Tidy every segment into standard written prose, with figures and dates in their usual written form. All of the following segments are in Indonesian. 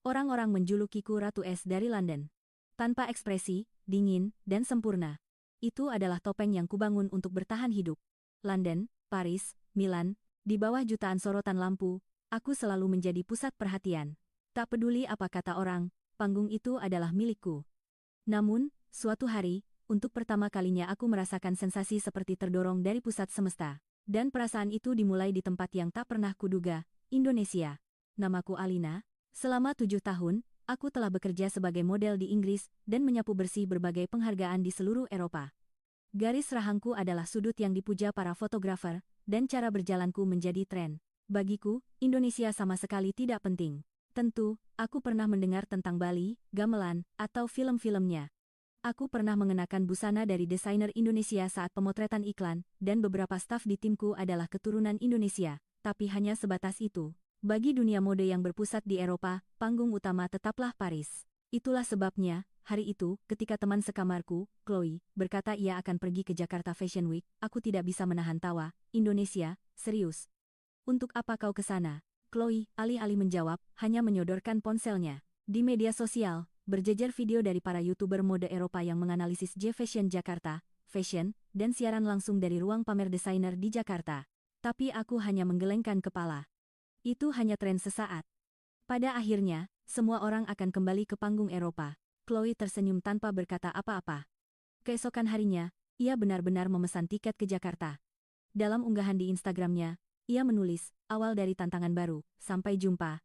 Orang-orang menjulukiku Ratu Es dari London. Tanpa ekspresi, dingin, dan sempurna. Itu adalah topeng yang kubangun untuk bertahan hidup. London, Paris, Milan, di bawah jutaan sorotan lampu, aku selalu menjadi pusat perhatian. Tak peduli apa kata orang, panggung itu adalah milikku. Namun, suatu hari, untuk pertama kalinya aku merasakan sensasi seperti terdorong dari pusat semesta. Dan perasaan itu dimulai di tempat yang tak pernah kuduga, Indonesia. Namaku Alina. Selama 7 tahun, aku telah bekerja sebagai model di Inggris dan menyapu bersih berbagai penghargaan di seluruh Eropa. Garis rahangku adalah sudut yang dipuja para fotografer, dan cara berjalanku menjadi tren. Bagiku, Indonesia sama sekali tidak penting. Tentu, aku pernah mendengar tentang Bali, gamelan, atau film-filmnya. Aku pernah mengenakan busana dari desainer Indonesia saat pemotretan iklan, dan beberapa staf di timku adalah keturunan Indonesia, tapi hanya sebatas itu. Bagi dunia mode yang berpusat di Eropa, panggung utama tetaplah Paris. Itulah sebabnya, hari itu, ketika teman sekamarku, Chloe, berkata ia akan pergi ke Jakarta Fashion Week, aku tidak bisa menahan tawa. Indonesia, serius? Untuk apa kau ke sana? Chloe, alih-alih menjawab, hanya menyodorkan ponselnya. Di media sosial, berjejer video dari para YouTuber mode Eropa yang menganalisis J-Fashion Jakarta, fashion, dan siaran langsung dari ruang pamer desainer di Jakarta. Tapi aku hanya menggelengkan kepala. Itu hanya tren sesaat. Pada akhirnya, semua orang akan kembali ke panggung Eropa. Chloe tersenyum tanpa berkata apa-apa. Keesokan harinya, ia benar-benar memesan tiket ke Jakarta. Dalam unggahan di Instagramnya, ia menulis, awal dari tantangan baru, sampai jumpa.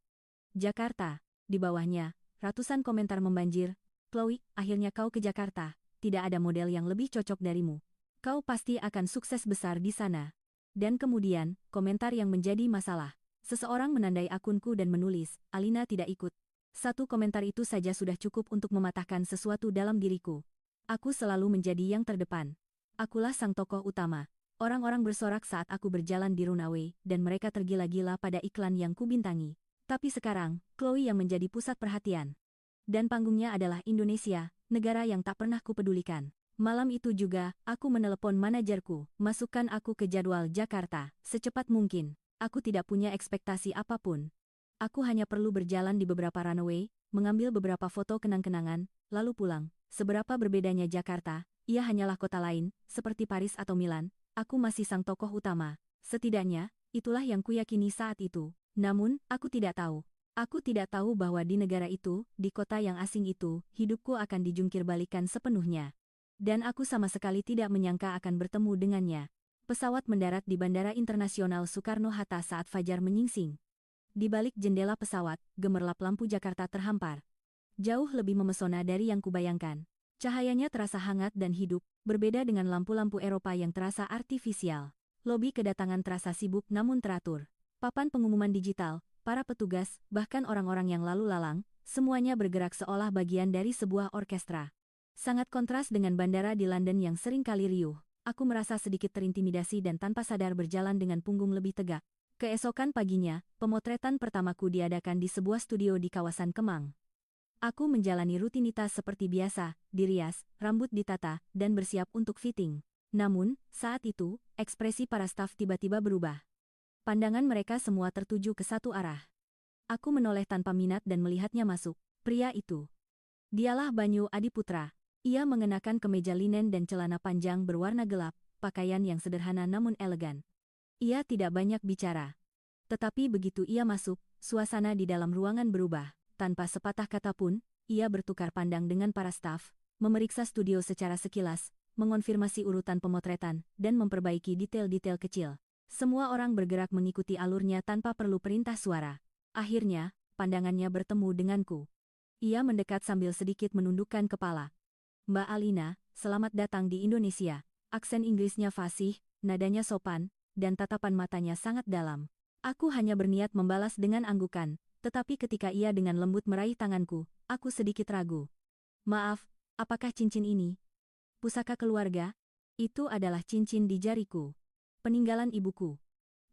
Jakarta. Di bawahnya, ratusan komentar membanjir. Chloe, akhirnya kau ke Jakarta. Tidak ada model yang lebih cocok darimu. Kau pasti akan sukses besar di sana. Dan kemudian, komentar yang menjadi masalah. Seseorang menandai akunku dan menulis, Alina tidak ikut. Satu komentar itu saja sudah cukup untuk mematahkan sesuatu dalam diriku. Aku selalu menjadi yang terdepan. Akulah sang tokoh utama. Orang-orang bersorak saat aku berjalan di runway, dan mereka tergila-gila pada iklan yang kubintangi. Tapi sekarang, Chloe yang menjadi pusat perhatian. Dan panggungnya adalah Indonesia, negara yang tak pernah kupedulikan. Malam itu juga, aku menelepon manajerku, masukkan aku ke jadwal Jakarta, secepat mungkin. Aku tidak punya ekspektasi apapun. Aku hanya perlu berjalan di beberapa runway, mengambil beberapa foto kenang-kenangan, lalu pulang. Seberapa berbedanya Jakarta, ia hanyalah kota lain, seperti Paris atau Milan. Aku masih sang tokoh utama. Setidaknya, itulah yang kuyakini saat itu. Namun, aku tidak tahu. Aku tidak tahu bahwa di negara itu, di kota yang asing itu, hidupku akan dijungkir-balikan sepenuhnya. Dan aku sama sekali tidak menyangka akan bertemu dengannya. Pesawat mendarat di Bandara Internasional Soekarno-Hatta saat fajar menyingsing. Di balik jendela pesawat, gemerlap lampu Jakarta terhampar. Jauh lebih memesona dari yang kubayangkan. Cahayanya terasa hangat dan hidup, berbeda dengan lampu-lampu Eropa yang terasa artifisial. Lobi kedatangan terasa sibuk namun teratur. Papan pengumuman digital, para petugas, bahkan orang-orang yang lalu lalang, semuanya bergerak seolah bagian dari sebuah orkestra. Sangat kontras dengan bandara di London yang sering kali riuh. Aku merasa sedikit terintimidasi dan tanpa sadar berjalan dengan punggung lebih tegak. Keesokan paginya, pemotretan pertamaku diadakan di sebuah studio di kawasan Kemang. Aku menjalani rutinitas seperti biasa, dirias, rambut ditata, dan bersiap untuk fitting. Namun, saat itu, ekspresi para staf tiba-tiba berubah. Pandangan mereka semua tertuju ke satu arah. Aku menoleh tanpa minat dan melihatnya masuk. Pria itu. Dialah Banyu Adiputra. Ia mengenakan kemeja linen dan celana panjang berwarna gelap, pakaian yang sederhana namun elegan. Ia tidak banyak bicara. Tetapi begitu ia masuk, suasana di dalam ruangan berubah. Tanpa sepatah kata pun, ia bertukar pandang dengan para staf, memeriksa studio secara sekilas, mengonfirmasi urutan pemotretan, dan memperbaiki detail-detail kecil. Semua orang bergerak mengikuti alurnya tanpa perlu perintah suara. Akhirnya, pandangannya bertemu denganku. Ia mendekat sambil sedikit menundukkan kepala. Mbak Alina, selamat datang di Indonesia. Aksen Inggrisnya fasih, nadanya sopan, dan tatapan matanya sangat dalam. Aku hanya berniat membalas dengan anggukan. Tetapi ketika ia dengan lembut meraih tanganku, aku sedikit ragu. Maaf, apakah cincin ini? Pusaka keluarga? Itu adalah cincin di jariku. Peninggalan ibuku.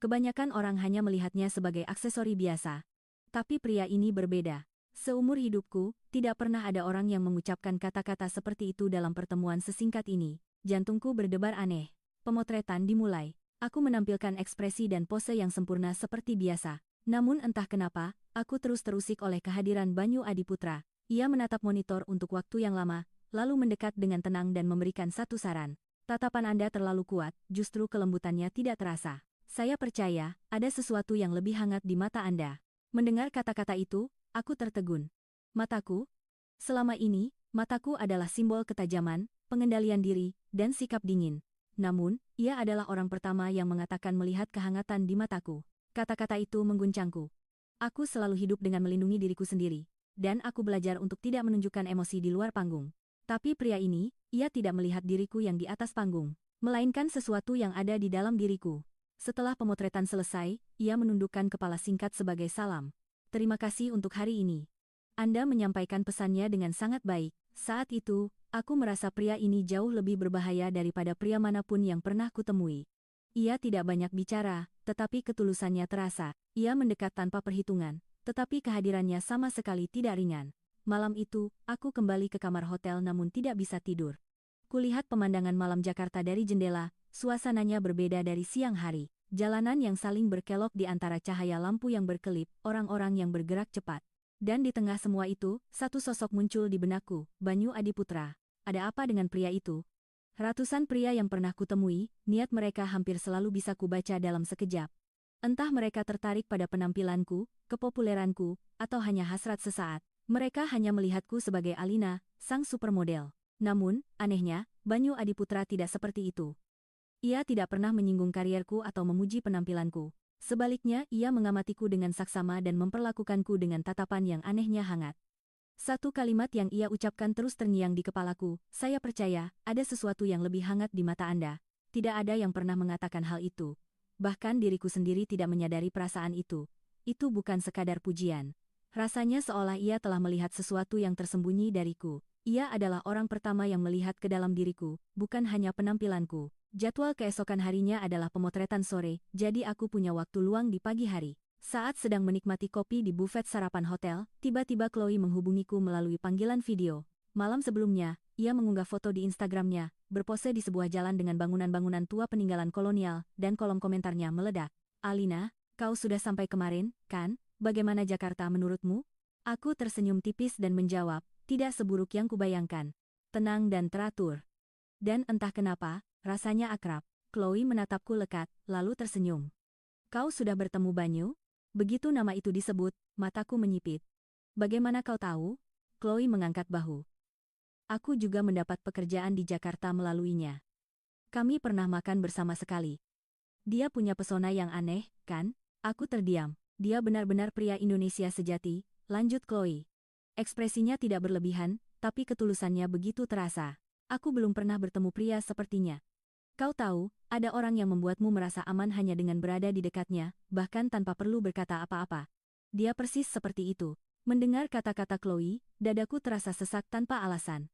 Kebanyakan orang hanya melihatnya sebagai aksesori biasa. Tapi pria ini berbeda. Seumur hidupku, tidak pernah ada orang yang mengucapkan kata-kata seperti itu dalam pertemuan sesingkat ini. Jantungku berdebar aneh. Pemotretan dimulai. Aku menampilkan ekspresi dan pose yang sempurna seperti biasa. Namun entah kenapa, aku terus terusik oleh kehadiran Banyu Adiputra. Ia menatap monitor untuk waktu yang lama, lalu mendekat dengan tenang dan memberikan satu saran. Tatapan Anda terlalu kuat, justru kelembutannya tidak terasa. Saya percaya, ada sesuatu yang lebih hangat di mata Anda. Mendengar kata-kata itu, aku tertegun. Mataku? Selama ini, mataku adalah simbol ketajaman, pengendalian diri, dan sikap dingin. Namun, ia adalah orang pertama yang mengatakan melihat kehangatan di mataku. Kata-kata itu mengguncangku. Aku selalu hidup dengan melindungi diriku sendiri, dan aku belajar untuk tidak menunjukkan emosi di luar panggung. Tapi pria ini, ia tidak melihat diriku yang di atas panggung, melainkan sesuatu yang ada di dalam diriku. Setelah pemotretan selesai, ia menundukkan kepala singkat sebagai salam. Terima kasih untuk hari ini. Anda menyampaikan pesannya dengan sangat baik. Saat itu, aku merasa pria ini jauh lebih berbahaya daripada pria manapun yang pernah kutemui. Ia tidak banyak bicara, tetapi ketulusannya terasa. Ia mendekat tanpa perhitungan, tetapi kehadirannya sama sekali tidak ringan. Malam itu, aku kembali ke kamar hotel namun tidak bisa tidur. Kulihat pemandangan malam Jakarta dari jendela, suasananya berbeda dari siang hari. Jalanan yang saling berkelok di antara cahaya lampu yang berkelip, orang-orang yang bergerak cepat. Dan di tengah semua itu, satu sosok muncul di benakku, Banyu Adiputra. Ada apa dengan pria itu? Ratusan pria yang pernah kutemui, niat mereka hampir selalu bisa kubaca dalam sekejap. Entah mereka tertarik pada penampilanku, kepopuleranku, atau hanya hasrat sesaat. Mereka hanya melihatku sebagai Alina, sang supermodel. Namun, anehnya, Banyu Adiputra tidak seperti itu. Ia tidak pernah menyinggung karierku atau memuji penampilanku. Sebaliknya, ia mengamatiku dengan saksama dan memperlakukanku dengan tatapan yang anehnya hangat. Satu kalimat yang ia ucapkan terus terngiang di kepalaku, saya percaya, ada sesuatu yang lebih hangat di mata Anda. Tidak ada yang pernah mengatakan hal itu. Bahkan diriku sendiri tidak menyadari perasaan itu. Itu bukan sekadar pujian. Rasanya seolah ia telah melihat sesuatu yang tersembunyi dariku. Ia adalah orang pertama yang melihat ke dalam diriku, bukan hanya penampilanku. Jadwal keesokan harinya adalah pemotretan sore, jadi aku punya waktu luang di pagi hari. Saat sedang menikmati kopi di bufet sarapan hotel, tiba-tiba Chloe menghubungiku melalui panggilan video. Malam sebelumnya, ia mengunggah foto di Instagramnya, berpose di sebuah jalan dengan bangunan-bangunan tua peninggalan kolonial, dan kolom komentarnya meledak. Alina, kau sudah sampai kemarin, kan? Bagaimana Jakarta menurutmu? Aku tersenyum tipis dan menjawab, tidak seburuk yang kubayangkan. Tenang dan teratur. Dan entah kenapa, rasanya akrab. Chloe menatapku lekat, lalu tersenyum. Kau sudah bertemu Banyu? Begitu nama itu disebut, mataku menyipit. Bagaimana kau tahu? Chloe mengangkat bahu. Aku juga mendapat pekerjaan di Jakarta melaluinya. Kami pernah makan bersama sekali. Dia punya pesona yang aneh, kan? Aku terdiam. Dia benar-benar pria Indonesia sejati, lanjut Chloe. Ekspresinya tidak berlebihan, tapi ketulusannya begitu terasa. Aku belum pernah bertemu pria sepertinya. Kau tahu, ada orang yang membuatmu merasa aman hanya dengan berada di dekatnya, bahkan tanpa perlu berkata apa-apa. Dia persis seperti itu. Mendengar kata-kata Chloe, dadaku terasa sesak tanpa alasan.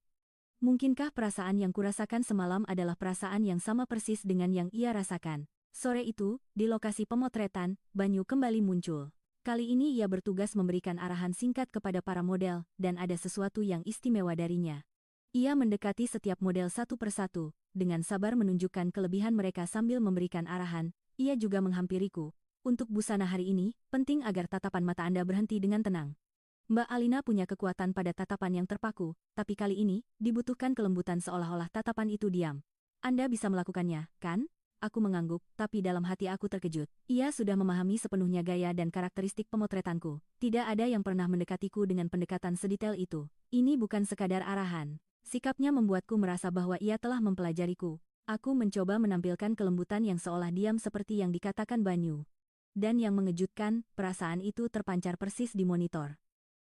Mungkinkah perasaan yang kurasakan semalam adalah perasaan yang sama persis dengan yang ia rasakan? Sore itu, di lokasi pemotretan, Banyu kembali muncul. Kali ini ia bertugas memberikan arahan singkat kepada para model, dan ada sesuatu yang istimewa darinya. Ia mendekati setiap model satu persatu, dengan sabar menunjukkan kelebihan mereka sambil memberikan arahan. Ia juga menghampiriku. Untuk busana hari ini, penting agar tatapan mata Anda berhenti dengan tenang. Mbak Alina punya kekuatan pada tatapan yang terpaku, tapi kali ini, dibutuhkan kelembutan seolah-olah tatapan itu diam. Anda bisa melakukannya, kan? Aku mengangguk, tapi dalam hati aku terkejut. Ia sudah memahami sepenuhnya gaya dan karakteristik pemotretanku. Tidak ada yang pernah mendekatiku dengan pendekatan sedetail itu. Ini bukan sekadar arahan. Sikapnya membuatku merasa bahwa ia telah mempelajariku. Aku mencoba menampilkan kelembutan yang seolah diam seperti yang dikatakan Banyu. Dan yang mengejutkan, perasaan itu terpancar persis di monitor.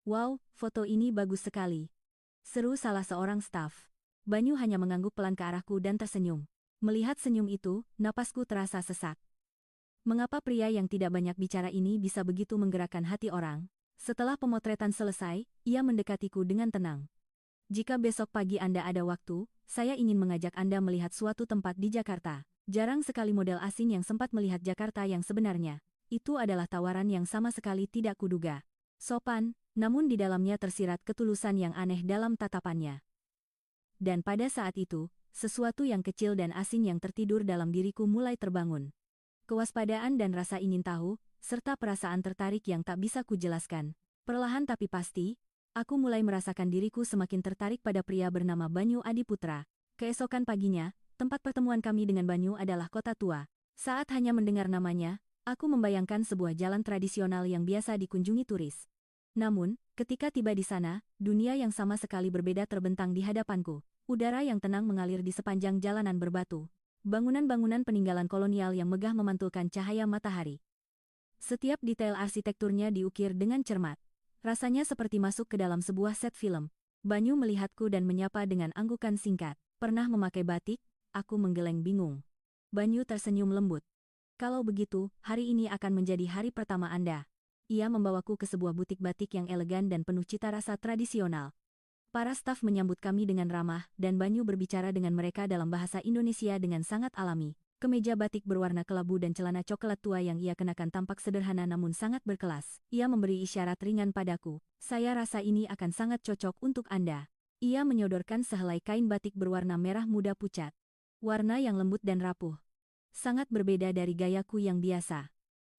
Wow, foto ini bagus sekali. Seru salah seorang staf. Banyu hanya mengangguk pelan ke arahku dan tersenyum. Melihat senyum itu, napasku terasa sesak. Mengapa pria yang tidak banyak bicara ini bisa begitu menggerakkan hati orang? Setelah pemotretan selesai, ia mendekatiku dengan tenang. Jika besok pagi Anda ada waktu, saya ingin mengajak Anda melihat suatu tempat di Jakarta. Jarang sekali model asing yang sempat melihat Jakarta yang sebenarnya. Itu adalah tawaran yang sama sekali tidak kuduga. Sopan, namun di dalamnya tersirat ketulusan yang aneh dalam tatapannya. Dan pada saat itu, sesuatu yang kecil dan asing yang tertidur dalam diriku mulai terbangun. Kewaspadaan dan rasa ingin tahu, serta perasaan tertarik yang tak bisa kujelaskan. Perlahan tapi pasti, aku mulai merasakan diriku semakin tertarik pada pria bernama Banyu Adiputra. Keesokan paginya, tempat pertemuan kami dengan Banyu adalah kota tua. Saat hanya mendengar namanya, aku membayangkan sebuah jalan tradisional yang biasa dikunjungi turis. Namun, ketika tiba di sana, dunia yang sama sekali berbeda terbentang di hadapanku. Udara yang tenang mengalir di sepanjang jalanan berbatu. Bangunan-bangunan peninggalan kolonial yang megah memantulkan cahaya matahari. Setiap detail arsitekturnya diukir dengan cermat. Rasanya seperti masuk ke dalam sebuah set film. Banyu melihatku dan menyapa dengan anggukan singkat. Pernah memakai batik? Aku menggeleng bingung. Banyu tersenyum lembut. Kalau begitu, hari ini akan menjadi hari pertama Anda. Ia membawaku ke sebuah butik batik yang elegan dan penuh cita rasa tradisional. Para staf menyambut kami dengan ramah, dan Banyu berbicara dengan mereka dalam bahasa Indonesia dengan sangat alami. Kemeja batik berwarna kelabu dan celana coklat tua yang ia kenakan tampak sederhana namun sangat berkelas. Ia memberi isyarat ringan padaku. Saya rasa ini akan sangat cocok untuk Anda. Ia menyodorkan sehelai kain batik berwarna merah muda pucat. Warna yang lembut dan rapuh. Sangat berbeda dari gayaku yang biasa.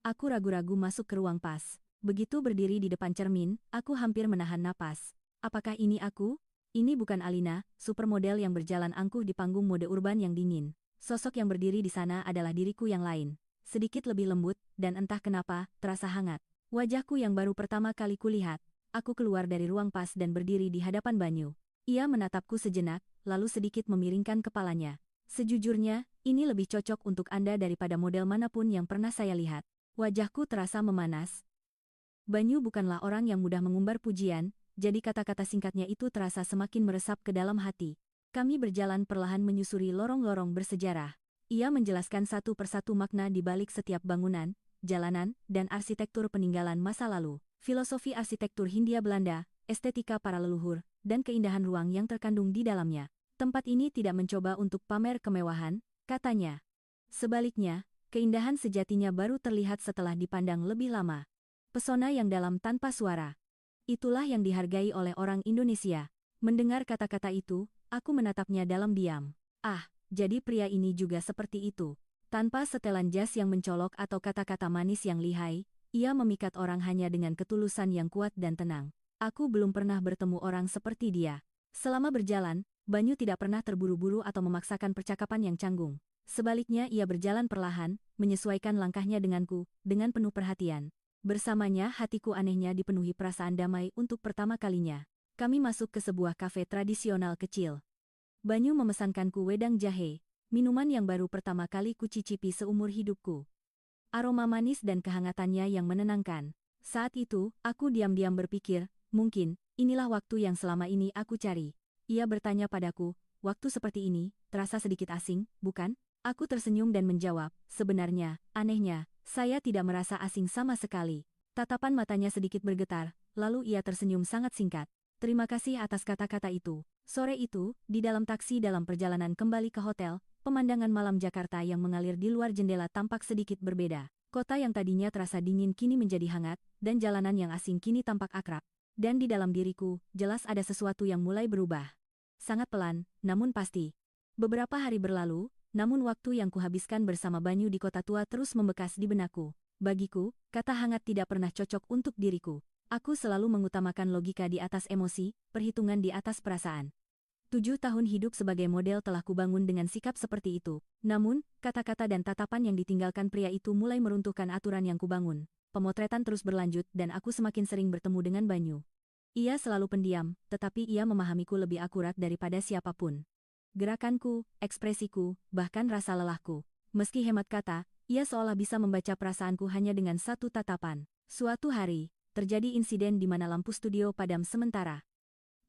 Aku ragu-ragu masuk ke ruang pas. Begitu berdiri di depan cermin, aku hampir menahan napas. Apakah ini aku? Ini bukan Alina, supermodel yang berjalan angkuh di panggung mode urban yang dingin. Sosok yang berdiri di sana adalah diriku yang lain. Sedikit lebih lembut, dan entah kenapa, terasa hangat. Wajahku yang baru pertama kali kulihat. Aku keluar dari ruang pas dan berdiri di hadapan Banyu. Ia menatapku sejenak, lalu sedikit memiringkan kepalanya. Sejujurnya, ini lebih cocok untuk Anda daripada model manapun yang pernah saya lihat. Wajahku terasa memanas. Banyu bukanlah orang yang mudah mengumbar pujian, jadi kata-kata singkatnya itu terasa semakin meresap ke dalam hati. Kami berjalan perlahan menyusuri lorong-lorong bersejarah. Ia menjelaskan satu persatu makna di balik setiap bangunan, jalanan, dan arsitektur peninggalan masa lalu. Filosofi arsitektur Hindia Belanda, estetika para leluhur, dan keindahan ruang yang terkandung di dalamnya. Tempat ini tidak mencoba untuk pamer kemewahan, katanya. Sebaliknya, keindahan sejatinya baru terlihat setelah dipandang lebih lama. Pesona yang dalam tanpa suara. Itulah yang dihargai oleh orang Indonesia. Mendengar kata-kata itu, aku menatapnya dalam diam. Ah, jadi pria ini juga seperti itu. Tanpa setelan jas yang mencolok atau kata-kata manis yang lihai, ia memikat orang hanya dengan ketulusan yang kuat dan tenang. Aku belum pernah bertemu orang seperti dia. Selama berjalan, Banyu tidak pernah terburu-buru atau memaksakan percakapan yang canggung. Sebaliknya ia berjalan perlahan, menyesuaikan langkahnya denganku, dengan penuh perhatian. Bersamanya hatiku anehnya dipenuhi perasaan damai untuk pertama kalinya. Kami masuk ke sebuah kafe tradisional kecil. Banyu memesankanku wedang jahe, minuman yang baru pertama kali kucicipi seumur hidupku. Aroma manis dan kehangatannya yang menenangkan. Saat itu, aku diam-diam berpikir, mungkin, inilah waktu yang selama ini aku cari. Ia bertanya padaku, waktu seperti ini, terasa sedikit asing, bukan? Aku tersenyum dan menjawab, sebenarnya, anehnya, saya tidak merasa asing sama sekali. Tatapan matanya sedikit bergetar, lalu ia tersenyum sangat singkat. Terima kasih atas kata-kata itu. Sore itu, di dalam taksi dalam perjalanan kembali ke hotel, pemandangan malam Jakarta yang mengalir di luar jendela tampak sedikit berbeda. Kota yang tadinya terasa dingin kini menjadi hangat, dan jalanan yang asing kini tampak akrab. Dan di dalam diriku, jelas ada sesuatu yang mulai berubah. Sangat pelan, namun pasti. Beberapa hari berlalu, namun waktu yang kuhabiskan bersama Banyu di kota tua terus membekas di benakku. Bagiku, kata hangat tidak pernah cocok untuk diriku. Aku selalu mengutamakan logika di atas emosi, perhitungan di atas perasaan. 7 tahun hidup sebagai model telah kubangun dengan sikap seperti itu. Namun, kata-kata dan tatapan yang ditinggalkan pria itu mulai meruntuhkan aturan yang kubangun. Pemotretan terus berlanjut dan aku semakin sering bertemu dengan Banyu. Ia selalu pendiam, tetapi ia memahamiku lebih akurat daripada siapapun. Gerakanku, ekspresiku, bahkan rasa lelahku. Meski hemat kata, ia seolah bisa membaca perasaanku hanya dengan satu tatapan. Suatu hari, terjadi insiden di mana lampu studio padam sementara.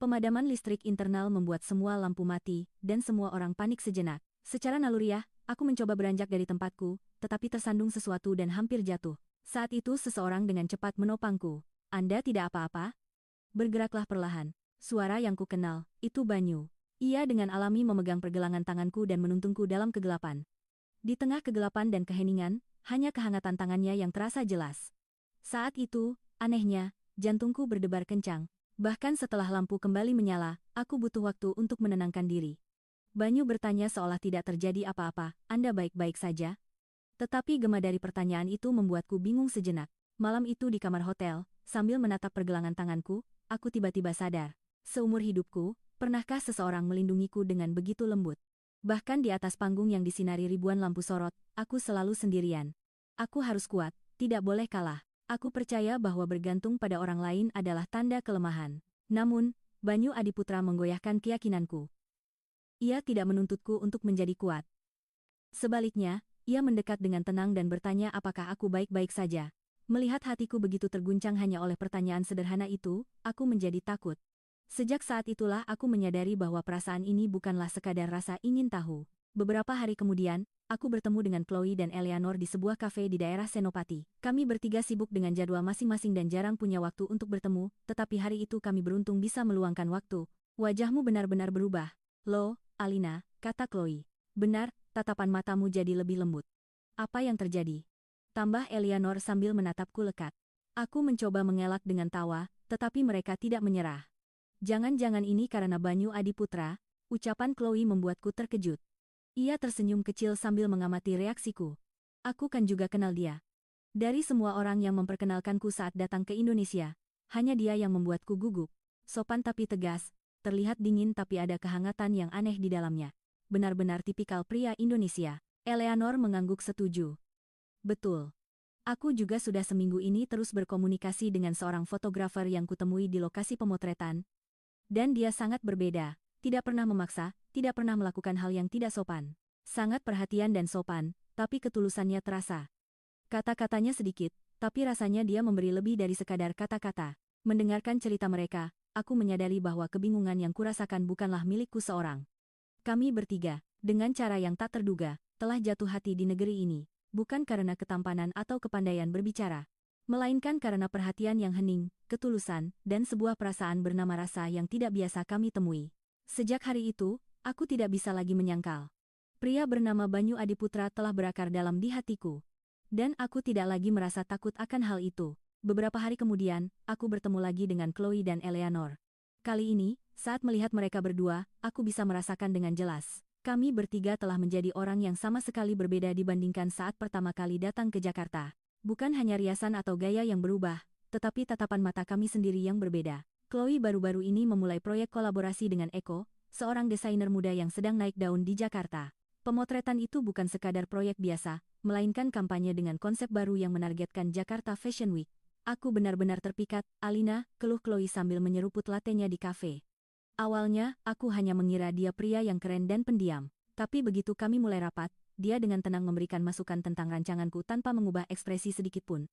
Pemadaman listrik internal membuat semua lampu mati, dan semua orang panik sejenak. Secara naluriah, aku mencoba beranjak dari tempatku, tetapi tersandung sesuatu dan hampir jatuh. Saat itu seseorang dengan cepat menopangku. Anda tidak apa-apa? Bergeraklah perlahan. Suara yang kukenal, itu Banyu. Ia dengan alami memegang pergelangan tanganku dan menuntunku dalam kegelapan. Di tengah kegelapan dan keheningan, hanya kehangatan tangannya yang terasa jelas. Saat itu, anehnya, jantungku berdebar kencang. Bahkan setelah lampu kembali menyala, aku butuh waktu untuk menenangkan diri. Banyu bertanya seolah tidak terjadi apa-apa, Anda baik-baik saja? Tetapi gema dari pertanyaan itu membuatku bingung sejenak. Malam itu di kamar hotel, sambil menatap pergelangan tanganku, aku tiba-tiba sadar. Seumur hidupku, pernahkah seseorang melindungiku dengan begitu lembut? Bahkan di atas panggung yang disinari ribuan lampu sorot, aku selalu sendirian. Aku harus kuat, tidak boleh kalah. Aku percaya bahwa bergantung pada orang lain adalah tanda kelemahan. Namun, Banyu Adiputra menggoyahkan keyakinanku. Ia tidak menuntutku untuk menjadi kuat. Sebaliknya, ia mendekat dengan tenang dan bertanya apakah aku baik-baik saja. Melihat hatiku begitu terguncang hanya oleh pertanyaan sederhana itu, aku menjadi takut. Sejak saat itulah aku menyadari bahwa perasaan ini bukanlah sekadar rasa ingin tahu. Beberapa hari kemudian, aku bertemu dengan Chloe dan Eleanor di sebuah kafe di daerah Senopati. Kami bertiga sibuk dengan jadwal masing-masing dan jarang punya waktu untuk bertemu, tetapi hari itu kami beruntung bisa meluangkan waktu. Wajahmu benar-benar berubah. Loh, Alina, kata Chloe. Benar, tatapan matamu jadi lebih lembut. Apa yang terjadi? Tambah Eleanor sambil menatapku lekat. Aku mencoba mengelak dengan tawa, tetapi mereka tidak menyerah. Jangan-jangan ini karena Banyu Adiputra, ucapan Chloe membuatku terkejut. Ia tersenyum kecil sambil mengamati reaksiku. Aku kan juga kenal dia. Dari semua orang yang memperkenalkanku saat datang ke Indonesia, hanya dia yang membuatku gugup. Sopan tapi tegas, terlihat dingin tapi ada kehangatan yang aneh di dalamnya. Benar-benar tipikal pria Indonesia. Eleanor mengangguk setuju. Betul. Aku juga sudah seminggu ini terus berkomunikasi dengan seorang fotografer yang kutemui di lokasi pemotretan. Dan dia sangat berbeda, tidak pernah memaksa, tidak pernah melakukan hal yang tidak sopan. Sangat perhatian dan sopan, tapi ketulusannya terasa. Kata-katanya sedikit, tapi rasanya dia memberi lebih dari sekadar kata-kata. Mendengarkan cerita mereka, aku menyadari bahwa kebingungan yang kurasakan bukanlah milikku seorang. Kami bertiga, dengan cara yang tak terduga, telah jatuh hati di negeri ini, bukan karena ketampanan atau kepandaian berbicara, melainkan karena perhatian yang hening, ketulusan, dan sebuah perasaan bernama rasa yang tidak biasa kami temui. Sejak hari itu, aku tidak bisa lagi menyangkal. Pria bernama Banyu Adiputra telah berakar dalam di hatiku. Dan aku tidak lagi merasa takut akan hal itu. Beberapa hari kemudian, aku bertemu lagi dengan Chloe dan Eleanor. Kali ini, saat melihat mereka berdua, aku bisa merasakan dengan jelas. Kami bertiga telah menjadi orang yang sama sekali berbeda dibandingkan saat pertama kali datang ke Jakarta. Bukan hanya riasan atau gaya yang berubah, tetapi tatapan mata kami sendiri yang berbeda. Chloe baru-baru ini memulai proyek kolaborasi dengan Eko, seorang desainer muda yang sedang naik daun di Jakarta. Pemotretan itu bukan sekadar proyek biasa, melainkan kampanye dengan konsep baru yang menargetkan Jakarta Fashion Week. Aku benar-benar terpikat, Alina, keluh Chloe sambil menyeruput latenya di kafe. Awalnya, aku hanya mengira dia pria yang keren dan pendiam. Tapi begitu kami mulai rapat, dia dengan tenang memberikan masukan tentang rancanganku tanpa mengubah ekspresi sedikitpun.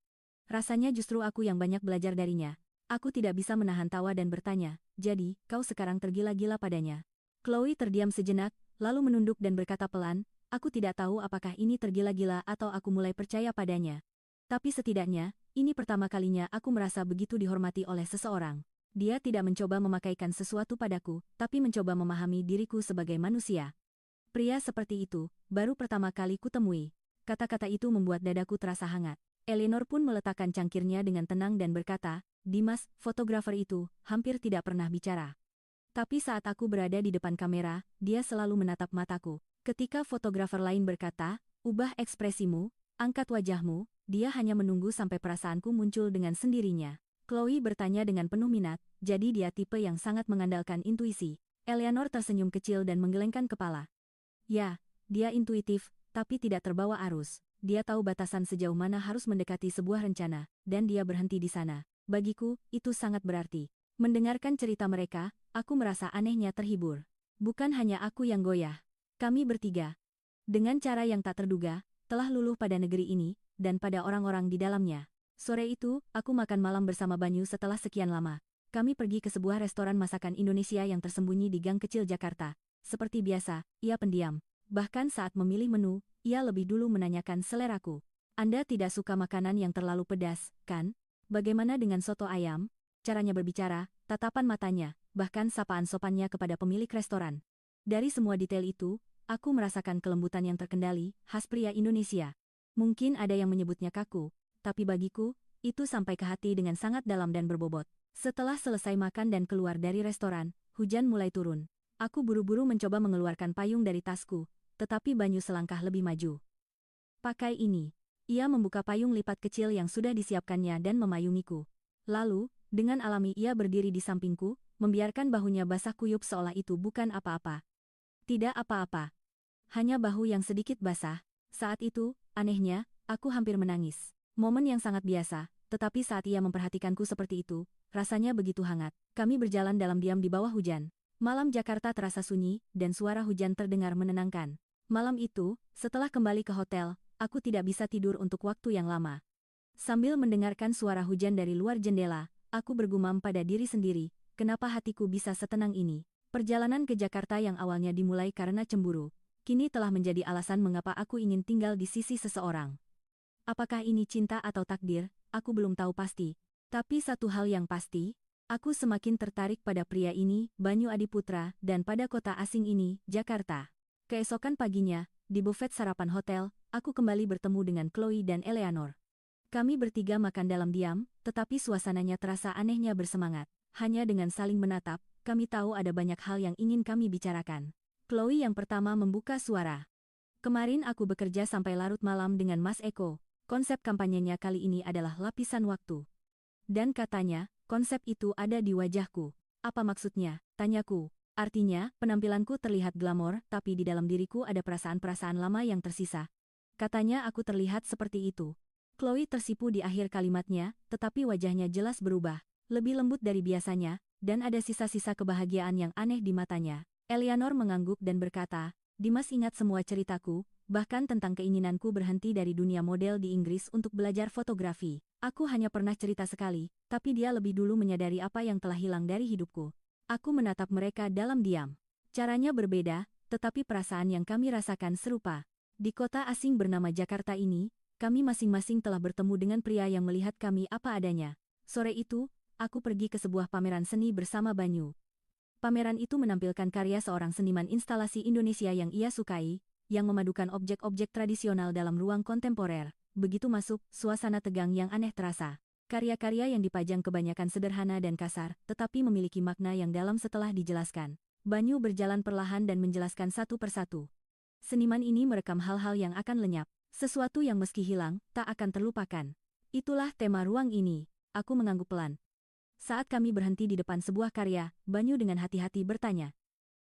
Rasanya justru aku yang banyak belajar darinya. Aku tidak bisa menahan tawa dan bertanya, jadi, kau sekarang tergila-gila padanya? Chloe terdiam sejenak, lalu menunduk dan berkata pelan, aku tidak tahu apakah ini tergila-gila atau aku mulai percaya padanya. Tapi setidaknya, ini pertama kalinya aku merasa begitu dihormati oleh seseorang. Dia tidak mencoba memakaikan sesuatu padaku, tapi mencoba memahami diriku sebagai manusia. Pria seperti itu, baru pertama kali kutemui. Kata-kata itu membuat dadaku terasa hangat. Eleanor pun meletakkan cangkirnya dengan tenang dan berkata, Dimas, fotografer itu, hampir tidak pernah bicara. Tapi saat aku berada di depan kamera, dia selalu menatap mataku. Ketika fotografer lain berkata, ubah ekspresimu, angkat wajahmu, dia hanya menunggu sampai perasaanku muncul dengan sendirinya. Chloe bertanya dengan penuh minat, jadi dia tipe yang sangat mengandalkan intuisi. Eleanor tersenyum kecil dan menggelengkan kepala. Ya, dia intuitif, tapi tidak terbawa arus. Dia tahu batasan sejauh mana harus mendekati sebuah rencana, dan dia berhenti di sana. Bagiku, itu sangat berarti. Mendengarkan cerita mereka, aku merasa anehnya terhibur. Bukan hanya aku yang goyah. Kami bertiga, dengan cara yang tak terduga, telah luluh pada negeri ini, dan pada orang-orang di dalamnya. Sore itu, aku makan malam bersama Banyu setelah sekian lama. Kami pergi ke sebuah restoran masakan Indonesia yang tersembunyi di gang kecil Jakarta. Seperti biasa, ia pendiam. Bahkan saat memilih menu, ia lebih dulu menanyakan seleraku. Anda tidak suka makanan yang terlalu pedas, kan? Bagaimana dengan soto ayam? Caranya berbicara, tatapan matanya, bahkan sapaan sopannya kepada pemilik restoran. Dari semua detail itu, aku merasakan kelembutan yang terkendali, khas pria Indonesia. Mungkin ada yang menyebutnya kaku, tapi bagiku, itu sampai ke hati dengan sangat dalam dan berbobot. Setelah selesai makan dan keluar dari restoran, hujan mulai turun. Aku buru-buru mencoba mengeluarkan payung dari tasku, tetapi Banyu selangkah lebih maju. Pakai ini. Ia membuka payung lipat kecil yang sudah disiapkannya dan memayungiku. Lalu, dengan alami ia berdiri di sampingku, membiarkan bahunya basah kuyup seolah itu bukan apa-apa. Tidak apa-apa. Hanya bahu yang sedikit basah. Saat itu, anehnya, aku hampir menangis. Momen yang sangat biasa, tetapi saat ia memperhatikanku seperti itu, rasanya begitu hangat. Kami berjalan dalam diam di bawah hujan. Malam Jakarta terasa sunyi, dan suara hujan terdengar menenangkan. Malam itu, setelah kembali ke hotel, aku tidak bisa tidur untuk waktu yang lama. Sambil mendengarkan suara hujan dari luar jendela, aku bergumam pada diri sendiri, kenapa hatiku bisa setenang ini? Perjalanan ke Jakarta yang awalnya dimulai karena cemburu, kini telah menjadi alasan mengapa aku ingin tinggal di sisi seseorang. Apakah ini cinta atau takdir, aku belum tahu pasti. Tapi satu hal yang pasti, aku semakin tertarik pada pria ini, Banyu Adiputra, dan pada kota asing ini, Jakarta. Keesokan paginya, di buffet sarapan hotel, aku kembali bertemu dengan Chloe dan Eleanor. Kami bertiga makan dalam diam, tetapi suasananya terasa anehnya bersemangat. Hanya dengan saling menatap, kami tahu ada banyak hal yang ingin kami bicarakan. Chloe yang pertama membuka suara. Kemarin aku bekerja sampai larut malam dengan Mas Eko. Konsep kampanyenya kali ini adalah lapisan waktu. Dan katanya, konsep itu ada di wajahku. Apa maksudnya? Tanyaku. Artinya, penampilanku terlihat glamor, tapi di dalam diriku ada perasaan-perasaan lama yang tersisa. Katanya aku terlihat seperti itu. Chloe tersipu di akhir kalimatnya, tetapi wajahnya jelas berubah. Lebih lembut dari biasanya, dan ada sisa-sisa kebahagiaan yang aneh di matanya. Eleanor mengangguk dan berkata, Dimas ingat semua ceritaku, bahkan tentang keinginanku berhenti dari dunia model di Inggris untuk belajar fotografi. Aku hanya pernah cerita sekali, tapi dia lebih dulu menyadari apa yang telah hilang dari hidupku. Aku menatap mereka dalam diam. Caranya berbeda, tetapi perasaan yang kami rasakan serupa. Di kota asing bernama Jakarta ini, kami masing-masing telah bertemu dengan pria yang melihat kami apa adanya. Sore itu, aku pergi ke sebuah pameran seni bersama Banyu. Pameran itu menampilkan karya seorang seniman instalasi Indonesia yang ia sukai, yang memadukan objek-objek tradisional dalam ruang kontemporer. Begitu masuk, suasana tegang yang aneh terasa. Karya-karya yang dipajang kebanyakan sederhana dan kasar, tetapi memiliki makna yang dalam setelah dijelaskan. Banyu berjalan perlahan dan menjelaskan satu persatu. Seniman ini merekam hal-hal yang akan lenyap, sesuatu yang meski hilang, tak akan terlupakan. Itulah tema ruang ini, aku mengangguk pelan. Saat kami berhenti di depan sebuah karya, Banyu dengan hati-hati bertanya.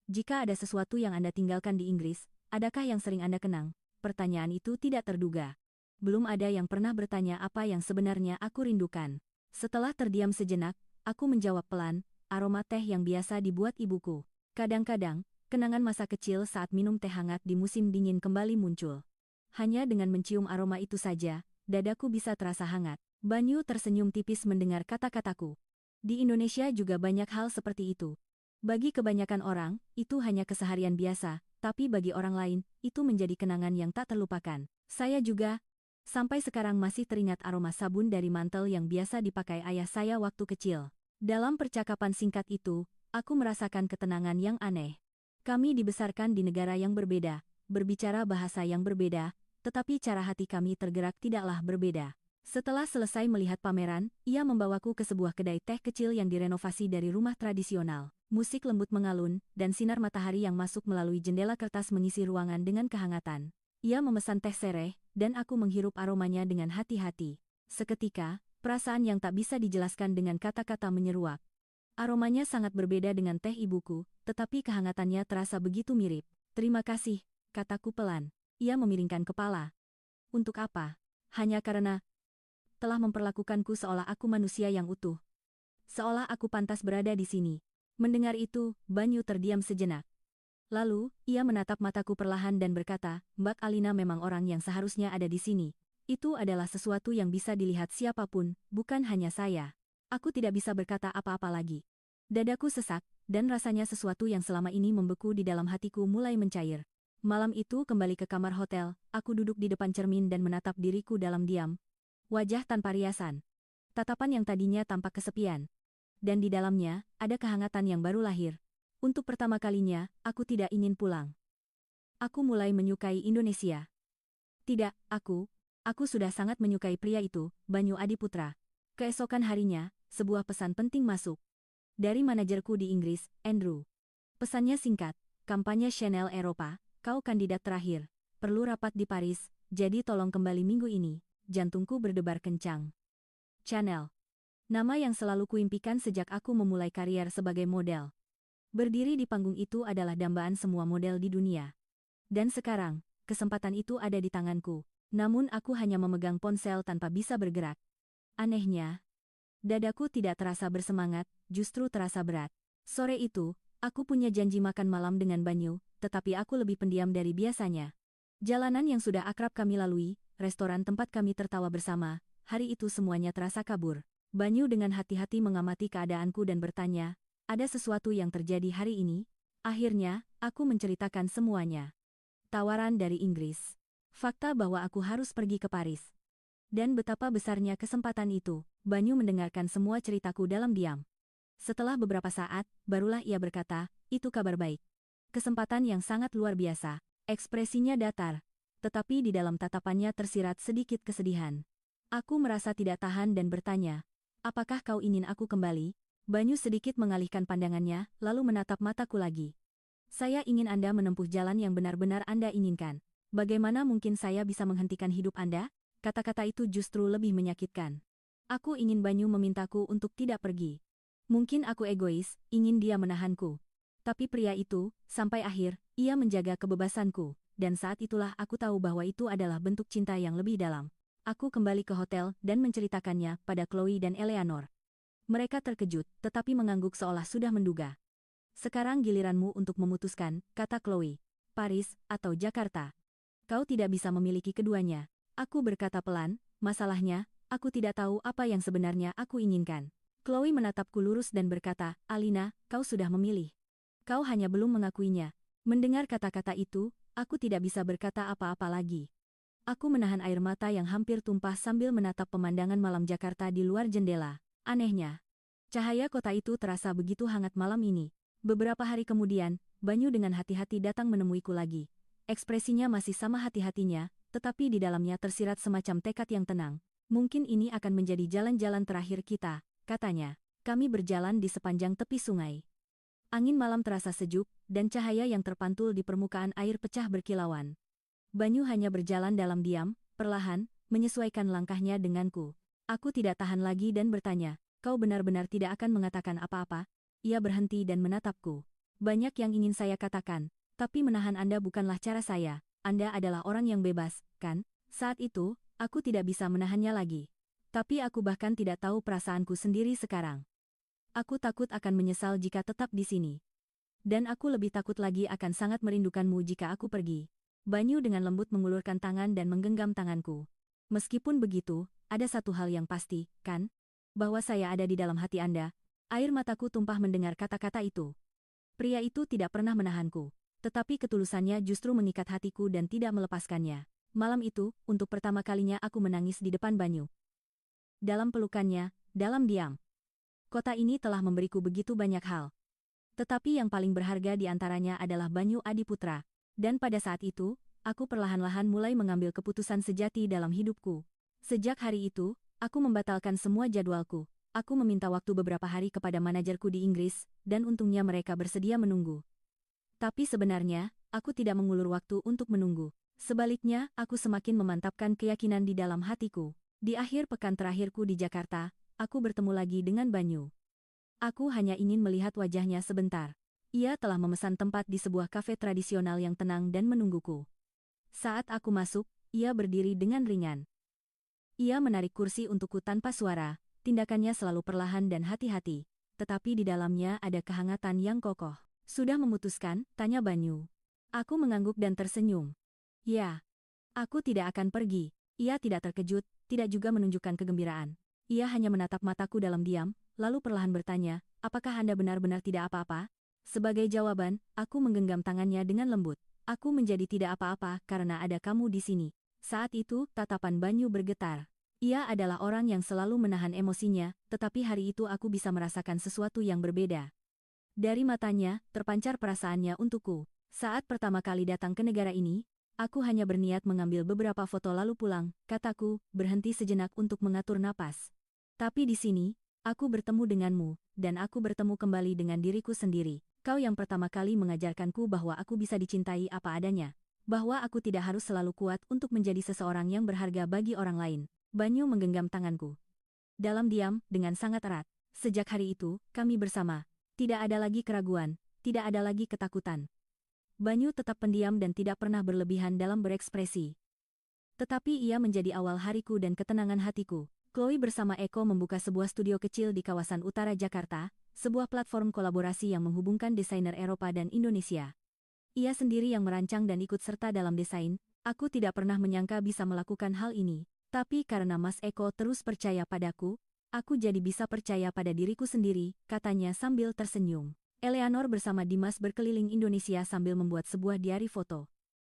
Jika ada sesuatu yang Anda tinggalkan di Inggris, adakah yang sering Anda kenang? Pertanyaan itu tidak terduga. Belum ada yang pernah bertanya apa yang sebenarnya aku rindukan. Setelah terdiam sejenak, aku menjawab pelan, aroma teh yang biasa dibuat ibuku. Kadang-kadang, kenangan masa kecil saat minum teh hangat di musim dingin kembali muncul. Hanya dengan mencium aroma itu saja, dadaku bisa terasa hangat. Banyu tersenyum tipis mendengar kata-kataku. Di Indonesia juga banyak hal seperti itu. Bagi kebanyakan orang, itu hanya keseharian biasa, tapi bagi orang lain, itu menjadi kenangan yang tak terlupakan. Saya juga, sampai sekarang masih teringat aroma sabun dari mantel yang biasa dipakai ayah saya waktu kecil. Dalam percakapan singkat itu, aku merasakan ketenangan yang aneh. Kami dibesarkan di negara yang berbeda, berbicara bahasa yang berbeda, tetapi cara hati kami tergerak tidaklah berbeda. Setelah selesai melihat pameran, ia membawaku ke sebuah kedai teh kecil yang direnovasi dari rumah tradisional. Musik lembut mengalun, dan sinar matahari yang masuk melalui jendela kertas mengisi ruangan dengan kehangatan. Ia memesan teh sereh, dan aku menghirup aromanya dengan hati-hati. Seketika, perasaan yang tak bisa dijelaskan dengan kata-kata menyeruak. Aromanya sangat berbeda dengan teh ibuku, tetapi kehangatannya terasa begitu mirip. Terima kasih, kataku pelan. Ia memiringkan kepala. Untuk apa? Hanya karena telah memperlakukanku seolah aku manusia yang utuh. Seolah aku pantas berada di sini. Mendengar itu, Banyu terdiam sejenak. Lalu, ia menatap mataku perlahan dan berkata, Mbak Alina memang orang yang seharusnya ada di sini. Itu adalah sesuatu yang bisa dilihat siapapun, bukan hanya saya. Aku tidak bisa berkata apa-apa lagi. Dadaku sesak, dan rasanya sesuatu yang selama ini membeku di dalam hatiku mulai mencair. Malam itu kembali ke kamar hotel, aku duduk di depan cermin dan menatap diriku dalam diam. Wajah tanpa riasan. Tatapan yang tadinya tampak kesepian. Dan di dalamnya, ada kehangatan yang baru lahir. Untuk pertama kalinya, aku tidak ingin pulang. Aku mulai menyukai Indonesia. Tidak, aku sudah sangat menyukai pria itu, Banyu Adiputra. Keesokan harinya, sebuah pesan penting masuk. Dari manajerku di Inggris, Andrew. Pesannya singkat, kampanye Chanel Eropa, kau kandidat terakhir. Perlu rapat di Paris, jadi tolong kembali minggu ini. Jantungku berdebar kencang. Chanel. Nama yang selalu kuimpikan sejak aku memulai karier sebagai model. Berdiri di panggung itu adalah dambaan semua model di dunia. Dan sekarang, kesempatan itu ada di tanganku. Namun aku hanya memegang ponsel tanpa bisa bergerak. Anehnya, dadaku tidak terasa bersemangat, justru terasa berat. Sore itu, aku punya janji makan malam dengan Banyu, tetapi aku lebih pendiam dari biasanya. Jalanan yang sudah akrab kami lalui, restoran tempat kami tertawa bersama, hari itu semuanya terasa kabur. Banyu dengan hati-hati mengamati keadaanku dan bertanya, ada sesuatu yang terjadi hari ini? Akhirnya, aku menceritakan semuanya. Tawaran dari Inggris. Fakta bahwa aku harus pergi ke Paris. Dan betapa besarnya kesempatan itu. Banyu mendengarkan semua ceritaku dalam diam. Setelah beberapa saat, barulah ia berkata, itu kabar baik. Kesempatan yang sangat luar biasa. Ekspresinya datar. Tetapi di dalam tatapannya tersirat sedikit kesedihan. Aku merasa tidak tahan dan bertanya, apakah kau ingin aku kembali? Banyu sedikit mengalihkan pandangannya, lalu menatap mataku lagi. Saya ingin Anda menempuh jalan yang benar-benar Anda inginkan. Bagaimana mungkin saya bisa menghentikan hidup Anda? Kata-kata itu justru lebih menyakitkan. Aku ingin Banyu memintaku untuk tidak pergi. Mungkin aku egois, ingin dia menahanku. Tapi pria itu, sampai akhir, ia menjaga kebebasanku, dan saat itulah aku tahu bahwa itu adalah bentuk cinta yang lebih dalam. Aku kembali ke hotel dan menceritakannya pada Chloe dan Eleanor. Mereka terkejut, tetapi mengangguk seolah sudah menduga. Sekarang giliranmu untuk memutuskan, kata Chloe. Paris atau Jakarta. Kau tidak bisa memiliki keduanya. Aku berkata pelan, masalahnya, aku tidak tahu apa yang sebenarnya aku inginkan. Chloe menatapku lurus dan berkata, Alina, kau sudah memilih. Kau hanya belum mengakuinya. Mendengar kata-kata itu, aku tidak bisa berkata apa-apa lagi. Aku menahan air mata yang hampir tumpah sambil menatap pemandangan malam Jakarta di luar jendela. Anehnya, cahaya kota itu terasa begitu hangat malam ini. Beberapa hari kemudian, Banyu dengan hati-hati datang menemuiku lagi. Ekspresinya masih sama hati-hatinya, tetapi di dalamnya tersirat semacam tekad yang tenang. Mungkin ini akan menjadi jalan-jalan terakhir kita, katanya. Kami berjalan di sepanjang tepi sungai. Angin malam terasa sejuk, dan cahaya yang terpantul di permukaan air pecah berkilauan. Banyu hanya berjalan dalam diam, perlahan, menyesuaikan langkahnya denganku. Aku tidak tahan lagi dan bertanya, kau benar-benar tidak akan mengatakan apa-apa? Ia berhenti dan menatapku. Banyak yang ingin saya katakan, tapi menahan Anda bukanlah cara saya. Anda adalah orang yang bebas, kan? Saat itu, aku tidak bisa menahannya lagi. Tapi aku bahkan tidak tahu perasaanku sendiri sekarang. Aku takut akan menyesal jika tetap di sini. Dan aku lebih takut lagi akan sangat merindukanmu jika aku pergi. Banyu dengan lembut mengulurkan tangan dan menggenggam tanganku. Meskipun begitu, ada satu hal yang pasti, kan? Bahwa saya ada di dalam hati Anda. Air mataku tumpah mendengar kata-kata itu. Pria itu tidak pernah menahanku. Tetapi ketulusannya justru mengikat hatiku dan tidak melepaskannya. Malam itu, untuk pertama kalinya aku menangis di depan Banyu. Dalam pelukannya, dalam diam. Kota ini telah memberiku begitu banyak hal. Tetapi yang paling berharga di antaranya adalah Banyu Adiputra. Dan pada saat itu, aku perlahan-lahan mulai mengambil keputusan sejati dalam hidupku. Sejak hari itu, aku membatalkan semua jadwalku. Aku meminta waktu beberapa hari kepada manajerku di Inggris, dan untungnya mereka bersedia menunggu. Tapi sebenarnya, aku tidak mengulur waktu untuk menunggu. Sebaliknya, aku semakin memantapkan keyakinan di dalam hatiku. Di akhir pekan terakhirku di Jakarta, aku bertemu lagi dengan Banyu. Aku hanya ingin melihat wajahnya sebentar. Ia telah memesan tempat di sebuah kafe tradisional yang tenang dan menungguku. Saat aku masuk, ia berdiri dengan ringan. Ia menarik kursi untukku tanpa suara, tindakannya selalu perlahan dan hati-hati. Tetapi di dalamnya ada kehangatan yang kokoh. Sudah memutuskan? Tanya Banyu. Aku mengangguk dan tersenyum. Ya. Aku tidak akan pergi. Ia tidak terkejut, tidak juga menunjukkan kegembiraan. Ia hanya menatap mataku dalam diam, lalu perlahan bertanya, apakah Anda benar-benar tidak apa-apa? Sebagai jawaban, aku menggenggam tangannya dengan lembut. Aku menjadi tidak apa-apa karena ada kamu di sini. Saat itu, tatapan Banyu bergetar. Ia adalah orang yang selalu menahan emosinya, tetapi hari itu aku bisa merasakan sesuatu yang berbeda. Dari matanya, terpancar perasaannya untukku. Saat pertama kali datang ke negara ini, aku hanya berniat mengambil beberapa foto lalu pulang, kataku, berhenti sejenak untuk mengatur napas. Tapi di sini, aku bertemu denganmu, dan aku bertemu kembali dengan diriku sendiri. Kau yang pertama kali mengajarkanku bahwa aku bisa dicintai apa adanya. bahwa aku tidak harus selalu kuat untuk menjadi seseorang yang berharga bagi orang lain. Banyu menggenggam tanganku. Dalam diam, dengan sangat erat. Sejak hari itu, kami bersama. Tidak ada lagi keraguan, tidak ada lagi ketakutan. Banyu tetap pendiam dan tidak pernah berlebihan dalam berekspresi. Tetapi ia menjadi awal hariku dan ketenangan hatiku. Chloe bersama Eko membuka sebuah studio kecil di kawasan utara Jakarta, sebuah platform kolaborasi yang menghubungkan desainer Eropa dan Indonesia. Ia sendiri yang merancang dan ikut serta dalam desain. Aku tidak pernah menyangka bisa melakukan hal ini. Tapi karena Mas Eko terus percaya padaku, aku jadi bisa percaya pada diriku sendiri, katanya sambil tersenyum. Eleanor bersama Dimas berkeliling Indonesia sambil membuat sebuah diari foto.